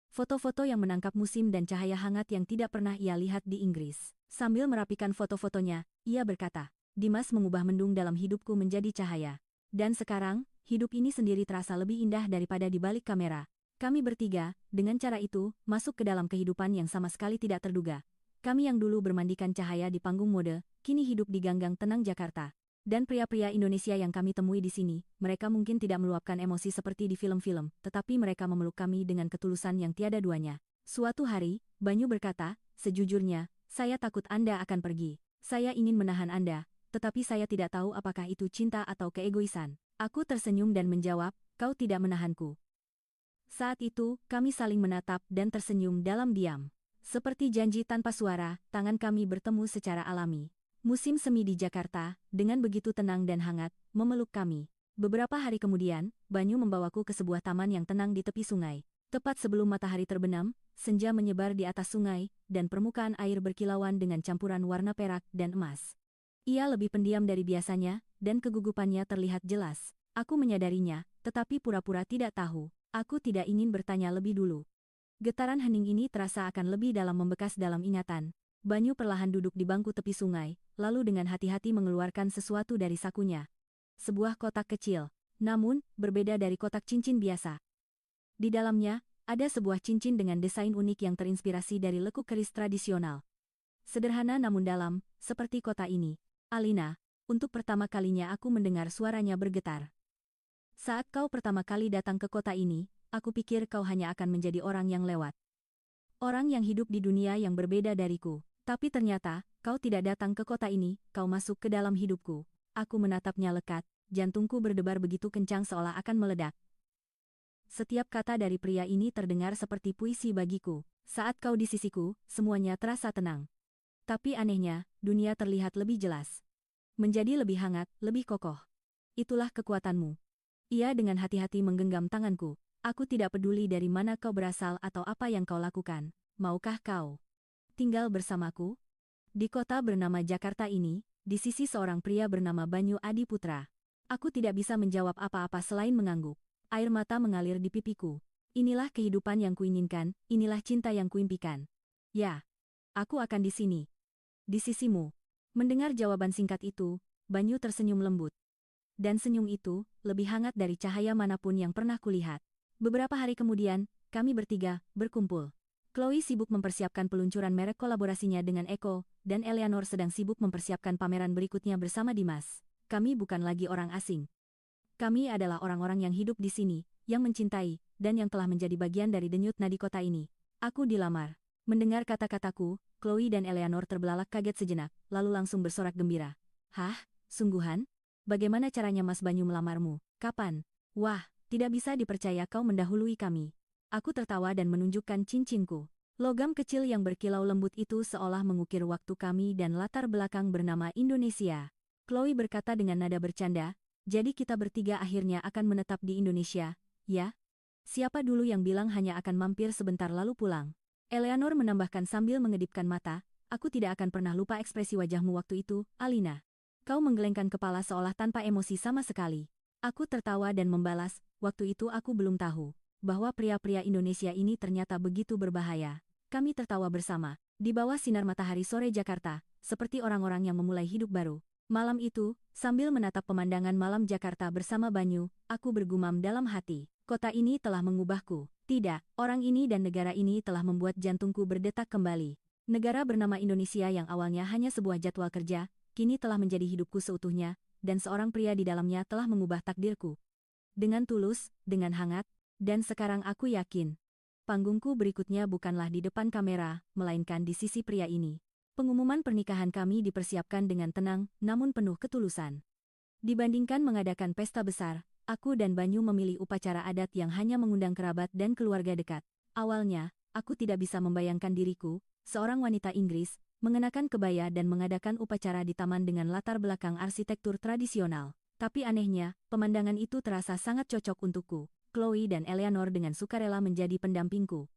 Foto-foto yang menangkap musim dan cahaya hangat yang tidak pernah ia lihat di Inggris. Sambil merapikan foto-fotonya, ia berkata, Dimas mengubah mendung dalam hidupku menjadi cahaya. Dan sekarang, hidup ini sendiri terasa lebih indah daripada di balik kamera. Kami bertiga, dengan cara itu, masuk ke dalam kehidupan yang sama sekali tidak terduga. Kami yang dulu bermandikan cahaya di panggung mode, kini hidup di ganggang tenang Jakarta. Dan pria-pria Indonesia yang kami temui di sini, mereka mungkin tidak meluapkan emosi seperti di film-film, tetapi mereka memeluk kami dengan ketulusan yang tiada duanya. Suatu hari, Banyu berkata, sejujurnya, saya takut Anda akan pergi. Saya ingin menahan Anda, tetapi saya tidak tahu apakah itu cinta atau keegoisan. Aku tersenyum dan menjawab, kau tidak menahanku. Saat itu, kami saling menatap dan tersenyum dalam diam. Seperti janji tanpa suara, tangan kami bertemu secara alami. Musim semi di Jakarta, dengan begitu tenang dan hangat, memeluk kami. Beberapa hari kemudian, Banyu membawaku ke sebuah taman yang tenang di tepi sungai. Tepat sebelum matahari terbenam, senja menyebar di atas sungai, dan permukaan air berkilauan dengan campuran warna perak dan emas. Ia lebih pendiam dari biasanya, dan kegugupannya terlihat jelas. Aku menyadarinya, tetapi pura-pura tidak tahu. Aku tidak ingin bertanya lebih dulu. Getaran hening ini terasa akan lebih dalam membekas dalam ingatan. Banyu perlahan duduk di bangku tepi sungai, lalu dengan hati-hati mengeluarkan sesuatu dari sakunya. Sebuah kotak kecil, namun, berbeda dari kotak cincin biasa. Di dalamnya, ada sebuah cincin dengan desain unik yang terinspirasi dari lekuk keris tradisional. Sederhana namun dalam, seperti kota ini. Alina, untuk pertama kalinya aku mendengar suaranya bergetar. Saat kau pertama kali datang ke kota ini, aku pikir kau hanya akan menjadi orang yang lewat. Orang yang hidup di dunia yang berbeda dariku. Tapi ternyata, kau tidak datang ke kota ini, kau masuk ke dalam hidupku. Aku menatapnya lekat, jantungku berdebar begitu kencang seolah akan meledak. Setiap kata dari pria ini terdengar seperti puisi bagiku. Saat kau di sisiku, semuanya terasa tenang. Tapi anehnya, dunia terlihat lebih jelas. Menjadi lebih hangat, lebih kokoh. Itulah kekuatanmu. Ia dengan hati-hati menggenggam tanganku. Aku tidak peduli dari mana kau berasal atau apa yang kau lakukan. Maukah kau tinggal bersamaku? Di kota bernama Jakarta ini, di sisi seorang pria bernama Banyu Adiputra. Aku tidak bisa menjawab apa-apa selain mengangguk. Air mata mengalir di pipiku. Inilah kehidupan yang kuinginkan, inilah cinta yang kuimpikan. Ya, aku akan di sini. Di sisimu. Mendengar jawaban singkat itu, Banyu tersenyum lembut. Dan senyum itu, lebih hangat dari cahaya manapun yang pernah kulihat. Beberapa hari kemudian, kami bertiga, berkumpul. Chloe sibuk mempersiapkan peluncuran merek kolaborasinya dengan Eko, dan Eleanor sedang sibuk mempersiapkan pameran berikutnya bersama Dimas. Kami bukan lagi orang asing. Kami adalah orang-orang yang hidup di sini, yang mencintai, dan yang telah menjadi bagian dari denyut nadi kota ini. Aku dilamar. Mendengar kata-kataku, Chloe dan Eleanor terbelalak kaget sejenak, lalu langsung bersorak gembira. Hah? Sungguhan? Bagaimana caranya Mas Banyu melamarmu? Kapan? Wah, tidak bisa dipercaya kau mendahului kami. Aku tertawa dan menunjukkan cincinku. Logam kecil yang berkilau lembut itu seolah mengukir waktu kami dan latar belakang bernama Indonesia. Chloe berkata dengan nada bercanda, jadi kita bertiga akhirnya akan menetap di Indonesia, ya? Siapa dulu yang bilang hanya akan mampir sebentar lalu pulang? Eleanor menambahkan sambil mengedipkan mata, aku tidak akan pernah lupa ekspresi wajahmu waktu itu, Alina. Kau menggelengkan kepala seolah tanpa emosi sama sekali. Aku tertawa dan membalas, waktu itu aku belum tahu bahwa pria-pria Indonesia ini ternyata begitu berbahaya. Kami tertawa bersama, di bawah sinar matahari sore Jakarta, seperti orang-orang yang memulai hidup baru. Malam itu, sambil menatap pemandangan malam Jakarta bersama Banyu, aku bergumam dalam hati, kota ini telah mengubahku. Tidak, orang ini dan negara ini telah membuat jantungku berdetak kembali. Negara bernama Indonesia yang awalnya hanya sebuah jadwal kerja, kini telah menjadi hidupku seutuhnya, dan seorang pria di dalamnya telah mengubah takdirku. Dengan tulus, dengan hangat, dan sekarang aku yakin, Panggungku berikutnya bukanlah di depan kamera, melainkan di sisi pria ini. Pengumuman pernikahan kami dipersiapkan dengan tenang, namun penuh ketulusan. Dibandingkan mengadakan pesta besar, aku dan Banyu memilih upacara adat yang hanya mengundang kerabat dan keluarga dekat. Awalnya, aku tidak bisa membayangkan diriku, seorang wanita Inggris, mengenakan kebaya dan mengadakan upacara di taman dengan latar belakang arsitektur tradisional. Tapi anehnya, pemandangan itu terasa sangat cocok untukku. Chloe dan Eleanor dengan sukarela menjadi pendampingku.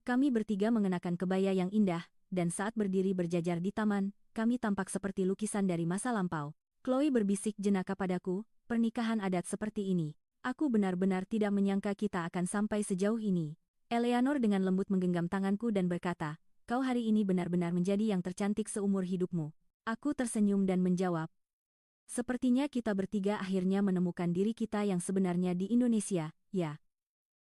Kami bertiga mengenakan kebaya yang indah, dan saat berdiri berjajar di taman, kami tampak seperti lukisan dari masa lampau. Chloe berbisik jenaka padaku, pernikahan adat seperti ini. Aku benar-benar tidak menyangka kita akan sampai sejauh ini. Eleanor dengan lembut menggenggam tanganku dan berkata, kau hari ini benar-benar menjadi yang tercantik seumur hidupmu. Aku tersenyum dan menjawab, sepertinya kita bertiga akhirnya menemukan diri kita yang sebenarnya di Indonesia, ya.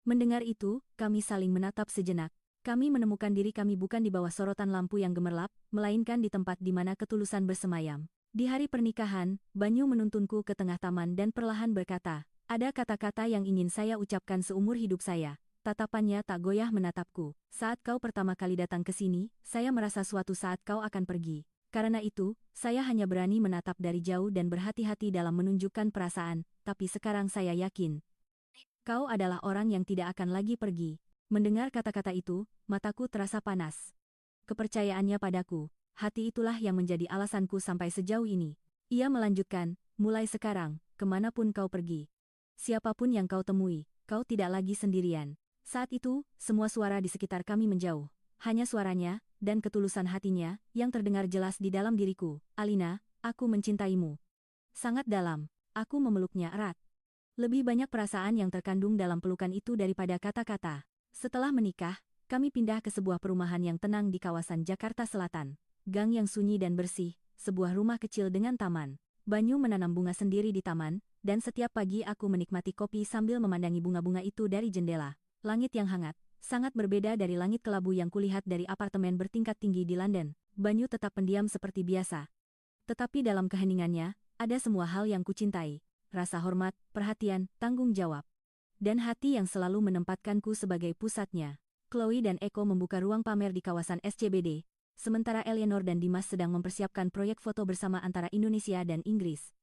Mendengar itu, kami saling menatap sejenak. Kami menemukan diri kami bukan di bawah sorotan lampu yang gemerlap, melainkan di tempat di mana ketulusan bersemayam. Di hari pernikahan, Banyu menuntunku ke tengah taman dan perlahan berkata, ada kata-kata yang ingin saya ucapkan seumur hidup saya. Tatapannya tak goyah menatapku. Saat kau pertama kali datang ke sini, saya merasa suatu saat kau akan pergi. Karena itu, saya hanya berani menatap dari jauh dan berhati-hati dalam menunjukkan perasaan, tapi sekarang saya yakin, kau adalah orang yang tidak akan lagi pergi. Mendengar kata-kata itu, mataku terasa panas. Kepercayaannya padaku, hati itulah yang menjadi alasanku sampai sejauh ini. Ia melanjutkan, mulai sekarang, kemanapun kau pergi, siapapun yang kau temui, kau tidak lagi sendirian. Saat itu, semua suara di sekitar kami menjauh. Hanya suaranya, dan ketulusan hatinya, yang terdengar jelas di dalam diriku. Alina, aku mencintaimu. Sangat dalam, aku memeluknya erat. Lebih banyak perasaan yang terkandung dalam pelukan itu daripada kata-kata. Setelah menikah, kami pindah ke sebuah perumahan yang tenang di kawasan Jakarta Selatan. Gang yang sunyi dan bersih, sebuah rumah kecil dengan taman. Banyu menanam bunga sendiri di taman, dan setiap pagi aku menikmati kopi sambil memandangi bunga-bunga itu dari jendela. Langit yang hangat, sangat berbeda dari langit kelabu yang kulihat dari apartemen bertingkat tinggi di London. Banyu tetap pendiam seperti biasa. Tetapi dalam keheningannya, ada semua hal yang kucintai. Rasa hormat, perhatian, tanggung jawab. Dan hati yang selalu menempatkanku sebagai pusatnya. Chloe dan Eko membuka ruang pamer di kawasan SCBD, sementara Eleanor dan Dimas sedang mempersiapkan proyek foto bersama antara Indonesia dan Inggris.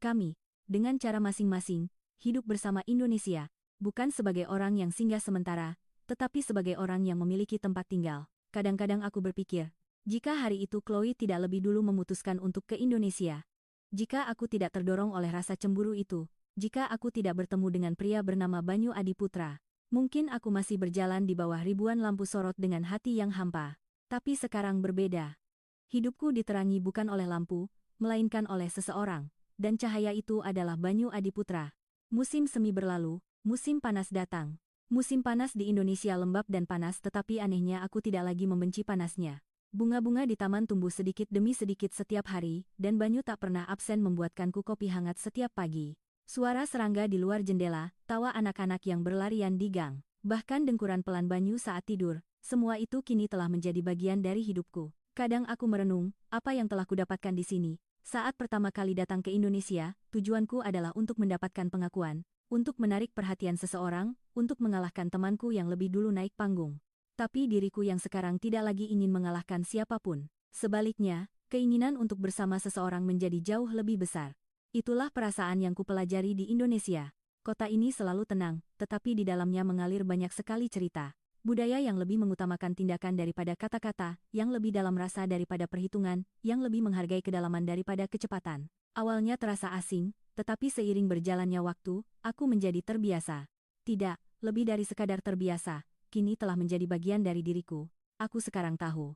Kami, dengan cara masing-masing, hidup bersama Indonesia, bukan sebagai orang yang singgah sementara, tetapi sebagai orang yang memiliki tempat tinggal. Kadang-kadang aku berpikir, jika hari itu Chloe tidak lebih dulu memutuskan untuk ke Indonesia, jika aku tidak terdorong oleh rasa cemburu itu, jika aku tidak bertemu dengan pria bernama Banyu Adiputra, mungkin aku masih berjalan di bawah ribuan lampu sorot dengan hati yang hampa. Tapi sekarang berbeda. Hidupku diterangi bukan oleh lampu, melainkan oleh seseorang, dan cahaya itu adalah Banyu Adiputra. Musim semi berlalu, musim panas datang. Musim panas di Indonesia lembab dan panas, tetapi anehnya aku tidak lagi membenci panasnya. Bunga-bunga di taman tumbuh sedikit demi sedikit setiap hari, dan Banyu tak pernah absen membuatkanku kopi hangat setiap pagi. Suara serangga di luar jendela, tawa anak-anak yang berlarian di gang, bahkan dengkuran pelan Banyu saat tidur, semua itu kini telah menjadi bagian dari hidupku. Kadang aku merenung, apa yang telah kudapatkan di sini. Saat pertama kali datang ke Indonesia, tujuanku adalah untuk mendapatkan pengakuan, untuk menarik perhatian seseorang, untuk mengalahkan temanku yang lebih dulu naik panggung. Tapi diriku yang sekarang tidak lagi ingin mengalahkan siapapun. Sebaliknya, keinginan untuk bersama seseorang menjadi jauh lebih besar. Itulah perasaan yang kupelajari di Indonesia. Kota ini selalu tenang, tetapi di dalamnya mengalir banyak sekali cerita. Budaya yang lebih mengutamakan tindakan daripada kata-kata, yang lebih dalam rasa daripada perhitungan, yang lebih menghargai kedalaman daripada kecepatan. Awalnya terasa asing, tetapi seiring berjalannya waktu, aku menjadi terbiasa. Tidak, lebih dari sekadar terbiasa. Kini telah menjadi bagian dari diriku. Aku sekarang tahu.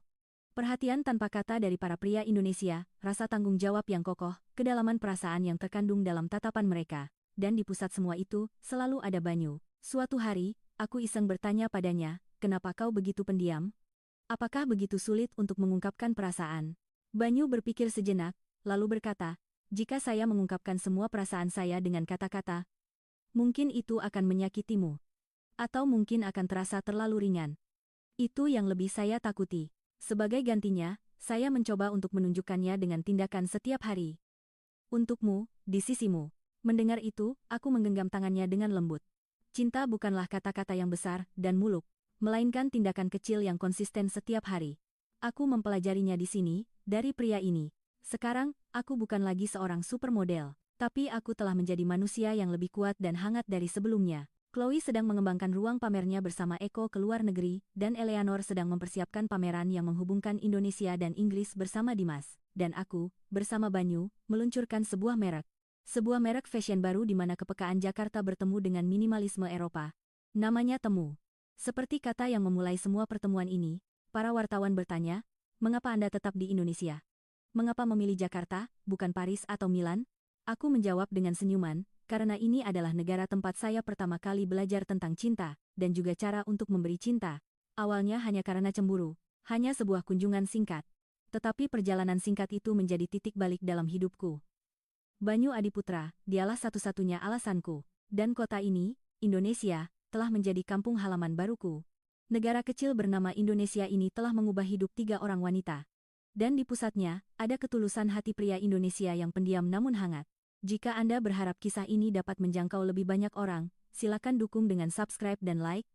Perhatian tanpa kata dari para pria Indonesia, rasa tanggung jawab yang kokoh, kedalaman perasaan yang terkandung dalam tatapan mereka. Dan di pusat semua itu, selalu ada Banyu. Suatu hari, aku iseng bertanya padanya, kenapa kau begitu pendiam? Apakah begitu sulit untuk mengungkapkan perasaan? Banyu berpikir sejenak, lalu berkata, jika saya mengungkapkan semua perasaan saya dengan kata-kata, mungkin itu akan menyakitimu. Atau mungkin akan terasa terlalu ringan. Itu yang lebih saya takuti. Sebagai gantinya, saya mencoba untuk menunjukkannya dengan tindakan setiap hari. Untukmu, di sisimu. Mendengar itu, aku menggenggam tangannya dengan lembut. Cinta bukanlah kata-kata yang besar dan muluk. melainkan tindakan kecil yang konsisten setiap hari. Aku mempelajarinya di sini, dari pria ini. Sekarang, aku bukan lagi seorang supermodel, tapi aku telah menjadi manusia yang lebih kuat dan hangat dari sebelumnya. Chloe sedang mengembangkan ruang pamernya bersama Eko ke luar negeri, dan Eleanor sedang mempersiapkan pameran yang menghubungkan Indonesia dan Inggris bersama Dimas. Dan aku, bersama Banyu, meluncurkan sebuah merek. Sebuah merek fashion baru di mana kepekaan Jakarta bertemu dengan minimalisme Eropa. Namanya Temu. Seperti kata yang memulai semua pertemuan ini, para wartawan bertanya, mengapa Anda tetap di Indonesia? Mengapa memilih Jakarta, bukan Paris atau Milan? Aku menjawab dengan senyuman, karena ini adalah negara tempat saya pertama kali belajar tentang cinta, dan juga cara untuk memberi cinta. Awalnya hanya karena cemburu, hanya sebuah kunjungan singkat. Tetapi perjalanan singkat itu menjadi titik balik dalam hidupku. Banyu Adiputra, dialah satu-satunya alasanku. Dan kota ini, Indonesia, telah menjadi kampung halaman baruku. Negara kecil bernama Indonesia ini telah mengubah hidup 3 orang wanita. Dan di pusatnya, ada ketulusan hati pria Indonesia yang pendiam namun hangat. Jika Anda berharap kisah ini dapat menjangkau lebih banyak orang, silakan dukung dengan subscribe dan like.